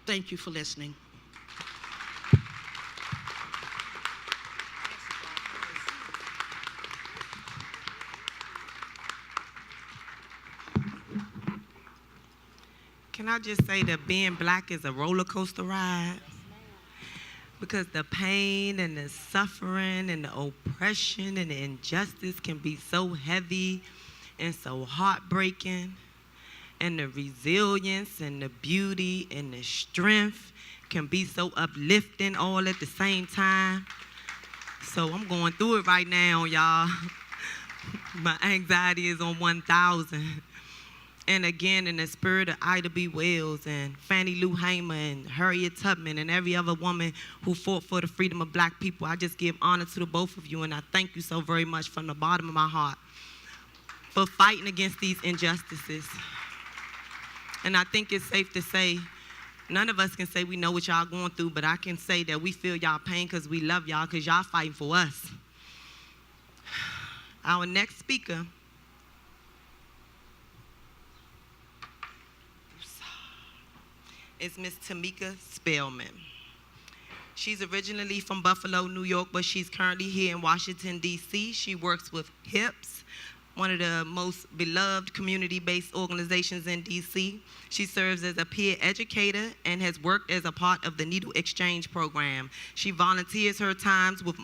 Thank you for listening. Can I just say that being Black is a roller coaster ride? Because the pain and the suffering and the oppression and the injustice can be so heavy and so heartbreaking. And the resilience and the beauty and the strength can be so uplifting all at the same time. So I'm going through it right now, y'all. My anxiety is on 1,000. And again, in the spirit of Ida B. Wells and Fannie Lou Hamer and Harriet Tubman and every other woman who fought for the freedom of black people, I just give honor to the both of you, and I thank you so very much from the bottom of my heart for fighting against these injustices. And I think it's safe to say, none of us can say we know what y'all going through, but I can say that we feel y'all pain because we love y'all, because y'all fighting for us. Our next speaker is Miss Tamika Spellman. She's originally from Buffalo, New York, but she's currently here in Washington, D.C. She works with HIPS, one of the most beloved community-based organizations in D.C. She serves as a peer educator and has worked as a part of the Needle Exchange program. She volunteers her time with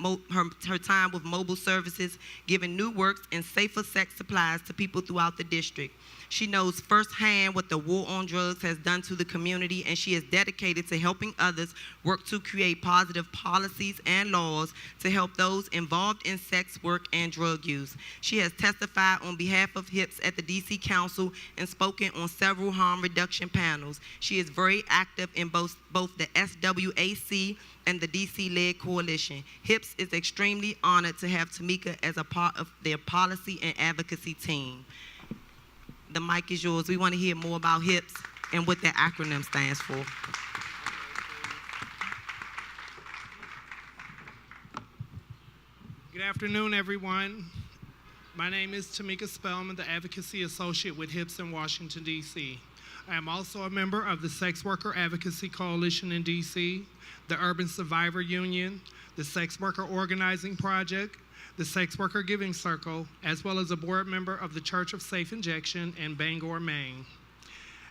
mobile services, giving new works and safer sex supplies to people throughout the district. She knows firsthand what the war on drugs has done to the community, and she is dedicated to helping others work to create positive policies and laws to help those involved in sex work and drug use. She has testified on behalf of HIPS at the DC Council and spoken on several harm reduction panels. She is very active in both the SWAC and the DC-led coalition. HIPS is extremely honored to have Tamika as a part of their policy and advocacy team. The mic is yours. We want to hear more about HIPS and what that acronym stands for. Good afternoon, everyone. My name is Tamika Spellman, the Advocacy Associate with HIPS in Washington, D.C. I am also a member of the Sex Worker Advocacy Coalition in D.C., the Urban Survivor Union, the Sex Worker Organizing Project, the Sex Worker Giving Circle, as well as a board member of the Church of Safe Injection in Bangor, Maine.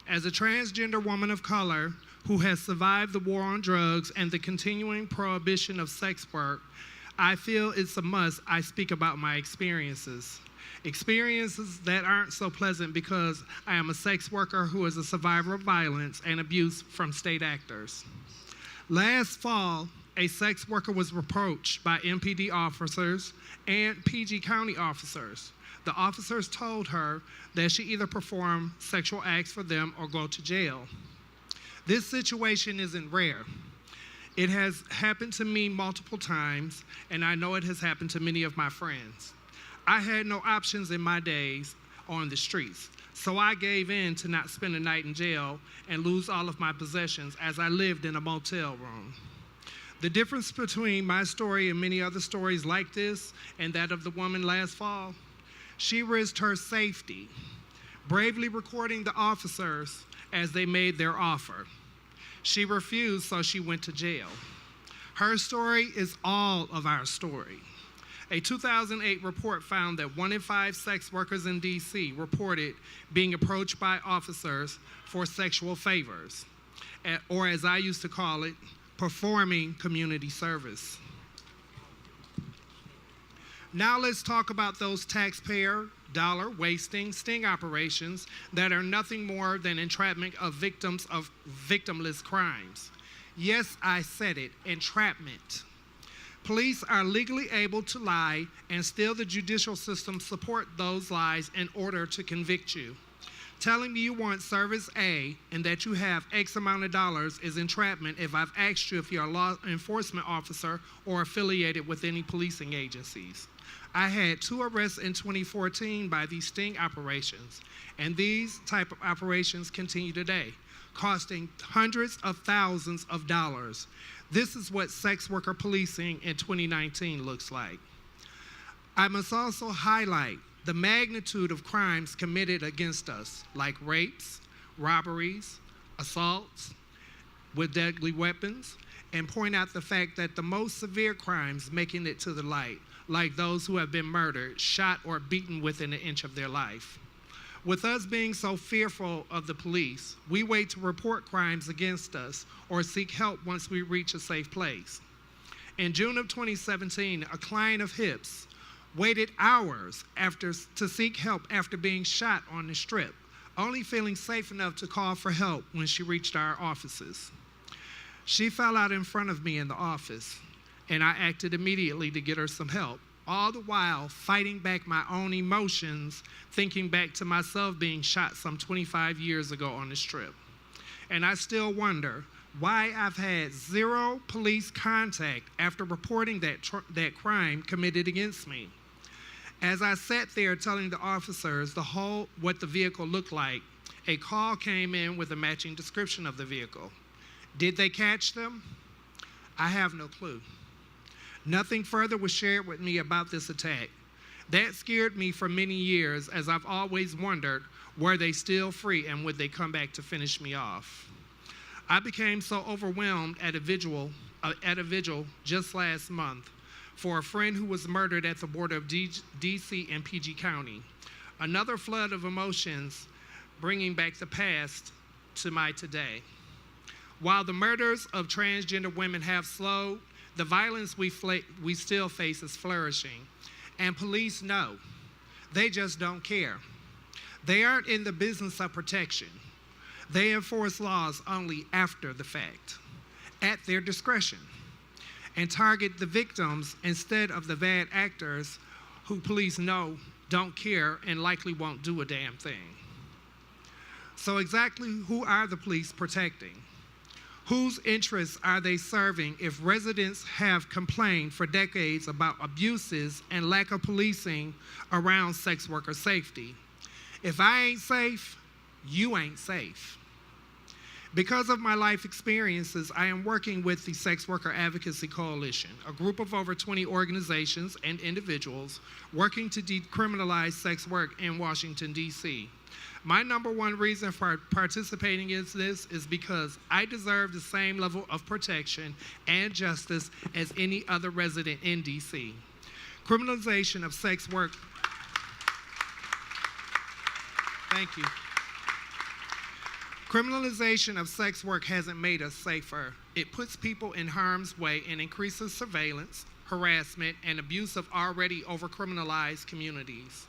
As a transgender woman of color who has survived the war on drugs and the continuing prohibition of sex work, I feel it's a must I speak about my experiences. Experiences that aren't so pleasant because I am a sex worker who is a survivor of violence and abuse from state actors. Last fall, a sex worker was approached by MPD officers and PG County officers. The officers told her that she either perform sexual acts for them or go to jail. This situation isn't rare. It has happened to me multiple times, and I know it has happened to many of my friends. I had no options in my days on the streets, so I gave in to not spend a night in jail and lose all of my possessions as I lived in a motel room. The difference between my story and many other stories like this and that of the woman last fall, she risked her safety, bravely recording the officers as they made their offer. She refused, so she went to jail. Her story is all of our story. A 2008 report found that 1 in 5 sex workers in DC reported being approached by officers for sexual favors, or as I used to call it, performing community service. Now let's talk about those taxpayer dollar wasting sting operations that are nothing more than entrapment of victims of victimless crimes. Yes, I said it, entrapment. Police are legally able to lie, and still the judicial system support those lies in order to convict you. Telling me you want service A and that you have X amount of dollars is entrapment if I've asked you if you're a law enforcement officer or affiliated with any policing agencies. I had 2 arrests in 2014 by these sting operations, and these type of operations continue today, costing hundreds of thousands of dollars. This is what sex worker policing in 2019 looks like. I must also highlight the magnitude of crimes committed against us, like rapes, robberies, assaults with deadly weapons, and point out the fact that the most severe crimes making it to the light, like those who have been murdered, shot, or beaten within an inch of their life. With us being so fearful of the police, we wait to report crimes against us or seek help once we reach a safe place. In June of 2017, a client of HIPS waited hours to seek help after being shot on the strip, only feeling safe enough to call for help when she reached our offices. She fell out in front of me in the office, and I acted immediately to get her some help, all the while fighting back my own emotions, thinking back to myself being shot some 25 years ago on this trip. And I still wonder why I've had zero police contact after reporting that crime committed against me. As I sat there telling the officers what the vehicle looked like, a call came in with a matching description of the vehicle. Did they catch them? I have no clue. Nothing further was shared with me about this attack. That scared me for many years, as I've always wondered, were they still free and would they come back to finish me off? I became so overwhelmed at a vigil just last month for a friend who was murdered at the border of DC and PG County. Another flood of emotions bringing back the past to my today. While the murders of transgender women have slowed, the violence we still face is flourishing. And police know. They just don't care. They aren't in the business of protection. They enforce laws only after the fact, at their discretion, and target the victims instead of the bad actors who police know don't care and likely won't do a damn thing. So exactly who are the police protecting? Whose interests are they serving if residents have complained for decades about abuses and lack of policing around sex worker safety? If I ain't safe, you ain't safe. Because of my life experiences, I am working with the Sex Worker Advocacy Coalition, a group of over 20 organizations and individuals working to decriminalize sex work in Washington, D.C. My number one reason for participating in this is because I deserve the same level of protection and justice as any other resident in D.C. Criminalization of sex work. Thank you. Criminalization of sex work hasn't made us safer. It puts people in harm's way and increases surveillance, harassment, and abuse of already over-criminalized communities.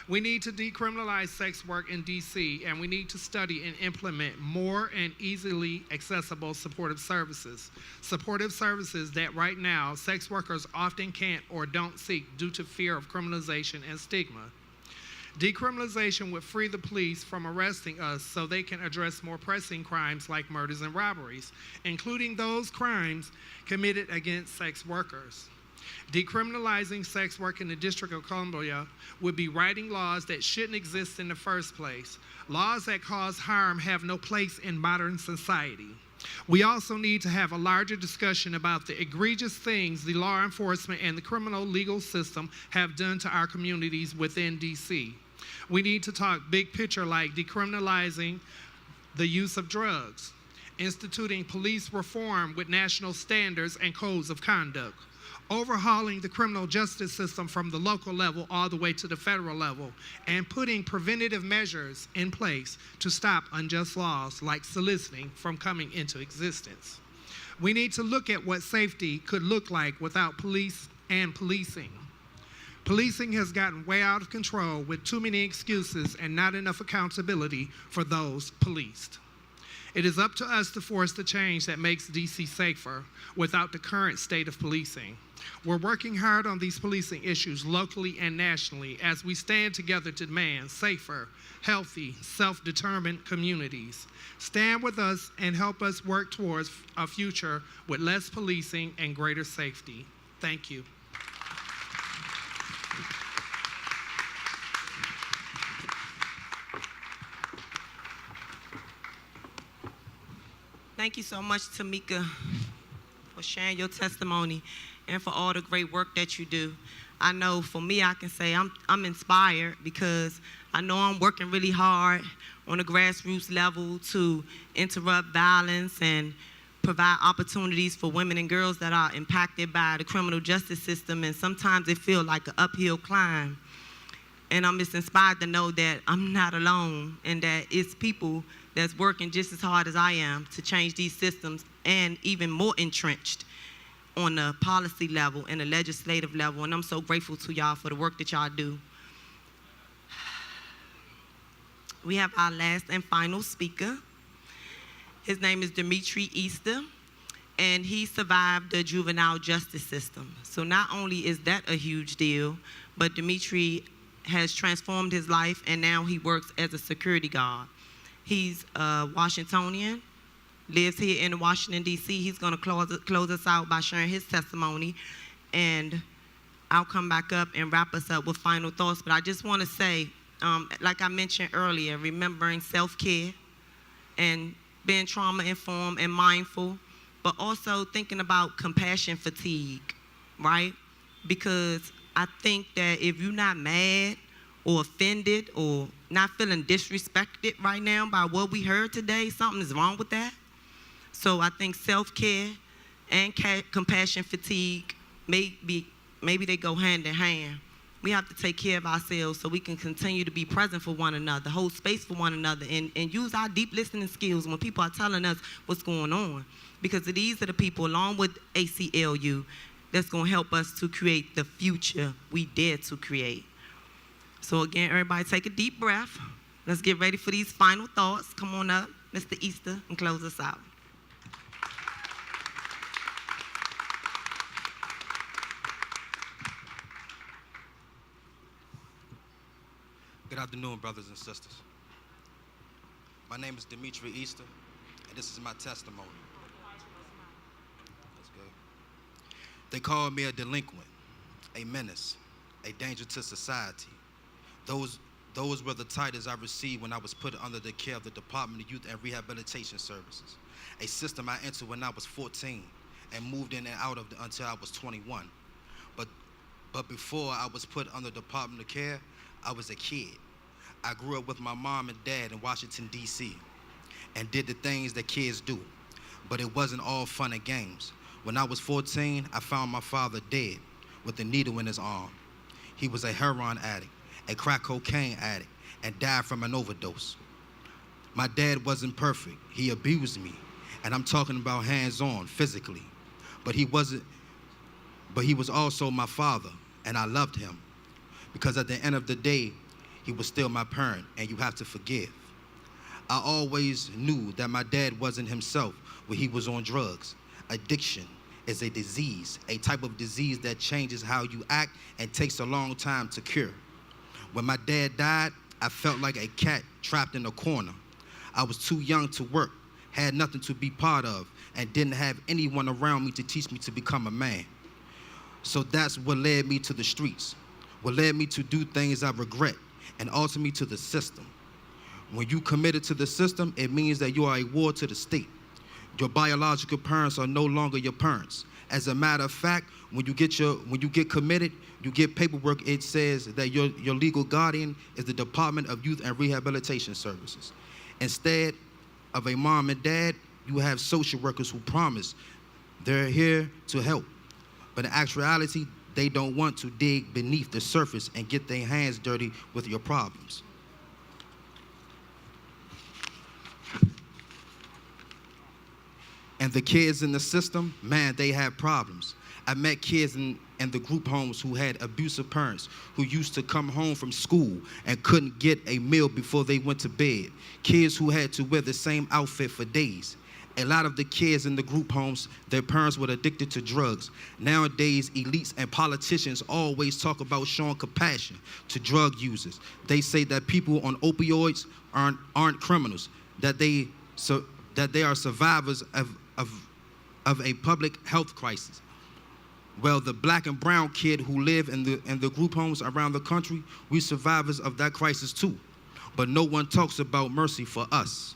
We need to decriminalize sex work in DC, and we need to study and implement more and easily accessible supportive services. Supportive services that right now sex workers often can't or don't seek due to fear of criminalization and stigma. Decriminalization would free the police from arresting us so they can address more pressing crimes like murders and robberies, including those crimes committed against sex workers. Decriminalizing sex work in the District of Columbia would be writing laws that shouldn't exist in the first place. Laws that cause harm have no place in modern society. We also need to have a larger discussion about the egregious things the law enforcement and the criminal legal system have done to our communities within DC. We need to talk big picture, like decriminalizing the use of drugs, instituting police reform with national standards and codes of conduct, overhauling the criminal justice system from the local level all the way to the federal level, and putting preventative measures in place to stop unjust laws like soliciting from coming into existence. We need to look at what safety could look like without police and policing. Policing has gotten way out of control with too many excuses and not enough accountability for those policed. It is up to us to force the change that makes DC safer without the current state of policing. We're working hard on these policing issues locally and nationally as we stand together to demand safer, healthy, self-determined communities. Stand with us and help us work towards a future with less policing and greater safety. Thank you. Thank you so much, Tamika, for sharing your testimony and for all the great work that you do. I know for me, I can say I'm inspired because I know I'm working really hard on a grassroots level to interrupt violence and provide opportunities for women and girls that are impacted by the criminal justice system, and sometimes it feels like an uphill climb. And I'm just inspired to know that I'm not alone and that it's people that's working just as hard as I am to change these systems, and even more entrenched on the policy level and the legislative level. And I'm so grateful to y'all for the work that y'all do. We have our last and final speaker. His name is Dimitri Easter, and he survived the juvenile justice system. So not only is that a huge deal, but Dimitri has transformed his life, and now he works as a security guard. He's a Washingtonian, lives here in Washington, D.C. He's going to close us out by sharing his testimony, and I'll come back up and wrap us up with final thoughts. But I just want to say, like I mentioned earlier, remembering self-care and being trauma-informed and mindful, but also thinking about compassion fatigue, right? Because I think that if you're not mad or offended or not feeling disrespected right now by what we heard today, something is wrong with that. So I think self-care and compassion fatigue, maybe they go hand in hand. We have to take care of ourselves so we can continue to be present for one another, hold space for one another, and use our deep listening skills when people are telling us what's going on. Because these are the people, along with ACLU, that's going to help us to create the future we dare to create. So again, everybody take a deep breath. Let's get ready for these final thoughts. Come on up, Mr. Easter, and close us out. Good afternoon, brothers and sisters. My name is Dimitri Easter, and this is my testimony. That's good. They call me a delinquent, a menace, a danger to society. Those were the titles I received when I was put under the care of the Department of Youth and Rehabilitation Services, a system I entered when I was 14 and moved in and out of until I was 21. But before I was put under the Department of Care, I was a kid. I grew up with my mom and dad in Washington, D.C., and did the things that kids do. But it wasn't all fun and games. When I was 14, I found my father dead with a needle in his arm. He was a heroin addict, a crack cocaine addict, and died from an overdose. My dad wasn't perfect. He abused me, and I'm talking about hands-on, physically. But he was also my father, and I loved him. Because at the end of the day, he was still my parent, and you have to forgive. I always knew that my dad wasn't himself when he was on drugs. Addiction is a disease, a type of disease that changes how you act and takes a long time to cure. When my dad died, I felt like a cat trapped in a corner. I was too young to work, had nothing to be part of, and didn't have anyone around me to teach me to become a man. So that's what led me to the streets, what led me to do things I regret, and ultimately to the system. When you committed to the system, it means that you are a ward to the state. Your biological parents are no longer your parents. As a matter of fact, when you get committed, you get paperwork. It says that your legal guardian is the Department of Youth and Rehabilitation Services. Instead of a mom and dad, you have social workers who promise they're here to help. But in actuality, they don't want to dig beneath the surface and get their hands dirty with your problems. And the kids in the system, man, they have problems. I met kids in the group homes who had abusive parents, who used to come home from school and couldn't get a meal before they went to bed. Kids who had to wear the same outfit for days. A lot of the kids in the group homes, their parents were addicted to drugs. Nowadays, elites and politicians always talk about showing compassion to drug users. They say that people on opioids aren't criminals, that they are survivors of a public health crisis. Well, the black and brown kid who live in the group homes around the country, we survivors of that crisis too. But no one talks about mercy for us.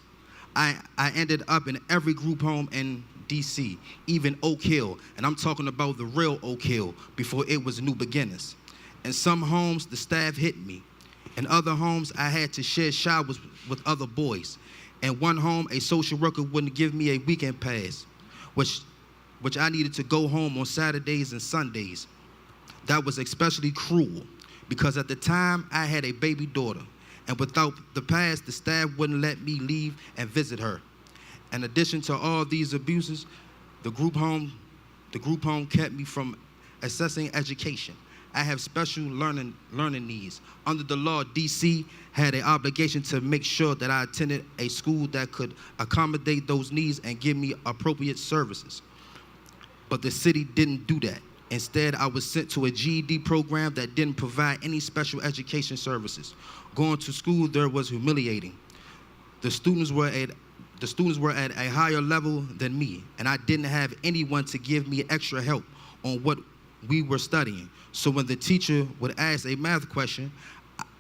I ended up in every group home in D.C., even Oak Hill, and I'm talking about the real Oak Hill before it was New Beginnings. In some homes, the staff hit me. In other homes, I had to share showers with other boys. In one home, a social worker wouldn't give me a weekend pass, which I needed to go home on Saturdays and Sundays. That was especially cruel because at the time, I had a baby daughter. And without the pass, the staff wouldn't let me leave and visit her. In addition to all these abuses, the group home kept me from accessing education. I have special learning needs. Under the law, DC had an obligation to make sure that I attended a school that could accommodate those needs and give me appropriate services. But the city didn't do that. Instead, I was sent to a GED program that didn't provide any special education services. Going to school there was humiliating. The students were at a higher level than me, and I didn't have anyone to give me extra help on what we were studying. So when the teacher would ask a math question,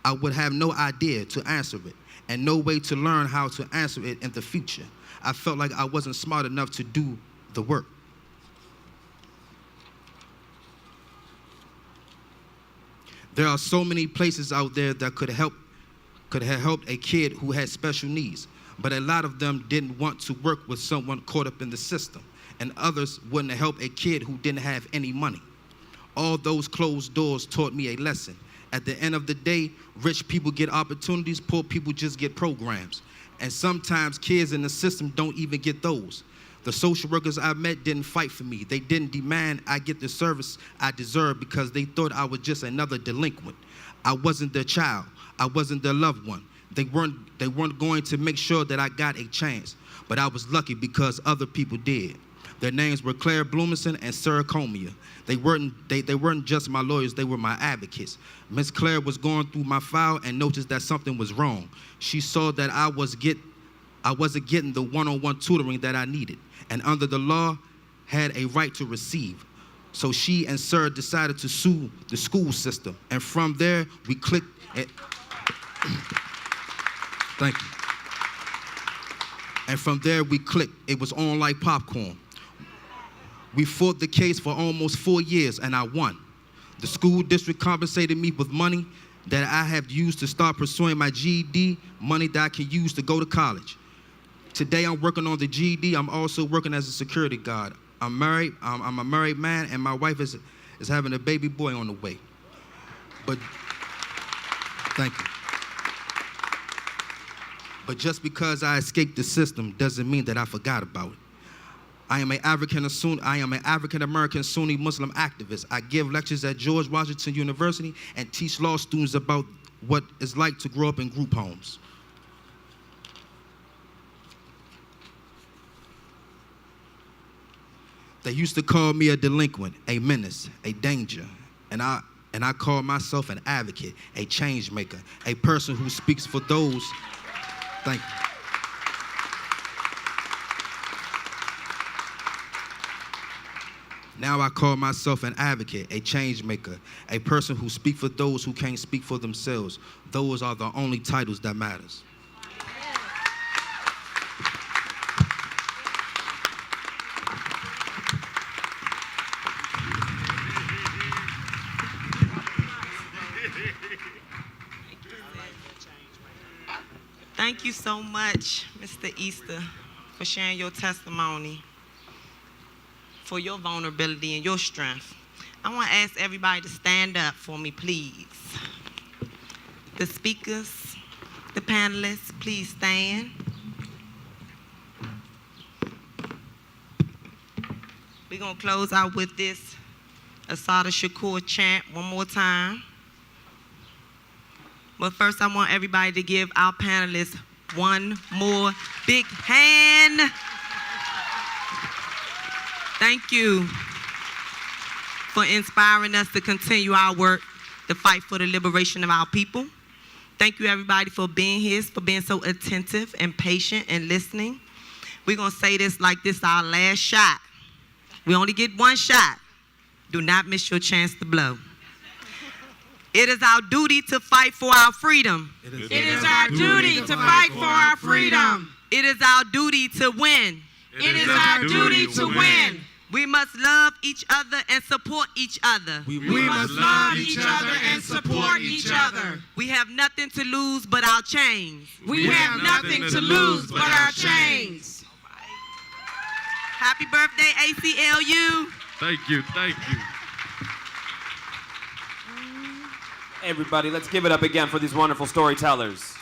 I would have no idea to answer it and no way to learn how to answer it in the future. I felt like I wasn't smart enough to do the work. There are so many places out there that could have helped a kid who had special needs, but a lot of them didn't want to work with someone caught up in the system, and others wouldn't help a kid who didn't have any money. All those closed doors taught me a lesson. At the end of the day, rich people get opportunities, poor people just get programs. And sometimes kids in the system don't even get those. The social workers I met didn't fight for me. They didn't demand I get the service I deserve because they thought I was just another delinquent. I wasn't their child. I wasn't their loved one. They weren't going to make sure that I got a chance. But I was lucky because other people did. Their names were Claire Blumison and Sarah Comia. They weren't just my lawyers, they were my advocates. Miss Claire was going through my file and noticed that something was wrong. She saw that I wasn't getting the one-on-one tutoring that I needed, and under the law, had a right to receive. So she and Sarah decided to sue the school system, and from there, we clicked. Thank you. And from there, we clicked. It was on like popcorn. We fought the case for almost 4 years, and I won. The school district compensated me with money that I have used to start pursuing my GED, money that I can use to go to college. Today, I'm working on the GED. I'm also working as a security guard. I'm married. I'm a married man, and my wife is having a baby boy on the way. But thank you. But just because I escaped the system doesn't mean that I forgot about it. I am an African-American Sunni Muslim activist. I give lectures at George Washington University and teach law students about what it's like to grow up in group homes. They used to call me a delinquent, a menace, a danger, and I call myself an advocate, a change maker, a person who speaks for those. Thank you. Now I call myself an advocate, a change maker, a person who speaks for those who can't speak for themselves. Those are the only titles that matters. Thank you so much, Mr. Easter, for sharing your testimony, for your vulnerability and your strength. I want to ask everybody to stand up for me, please. The speakers, the panelists, please stand. We're going to close out with this Asada Shakur chant one more time. But first, I want everybody to give our panelists one more big hand. Thank you for inspiring us to continue our work to fight for the liberation of our people. Thank you, everybody, for being here, for being so attentive and patient and listening. We're going to say this like this is our last shot. We only get one shot. Do not miss your chance to blow. It is our duty to fight for our freedom. It is our duty to fight for our freedom. It is our duty to win. It is our duty to win. We must love each other and support each other. We must love each other and support each other. We have nothing to lose but our chains. We have nothing to lose but our chains. Happy birthday, ACLU. Thank you, thank you. Everybody, let's give it up again for these wonderful storytellers.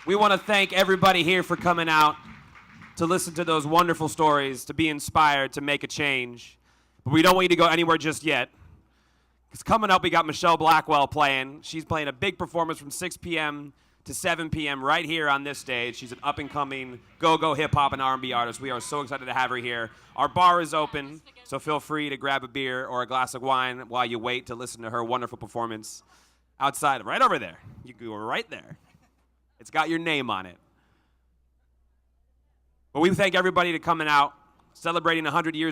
We want to thank everybody here for coming out to listen to those wonderful stories, to be inspired, to make a change. But we don't want you to go anywhere just yet. Because coming up, we got Michelle Blackwell playing. She's playing a big performance from 6 p.m. to 7 p.m. right here on this stage. She's an up-and-coming go-go hip-hop and R&B artist. We are so excited to have her here. Our bar is open, so feel free to grab a beer or a glass of wine while you wait to listen to her wonderful performance outside, right over there. You can go right there. It's got your name on it. But we thank everybody for coming out, celebrating 100 years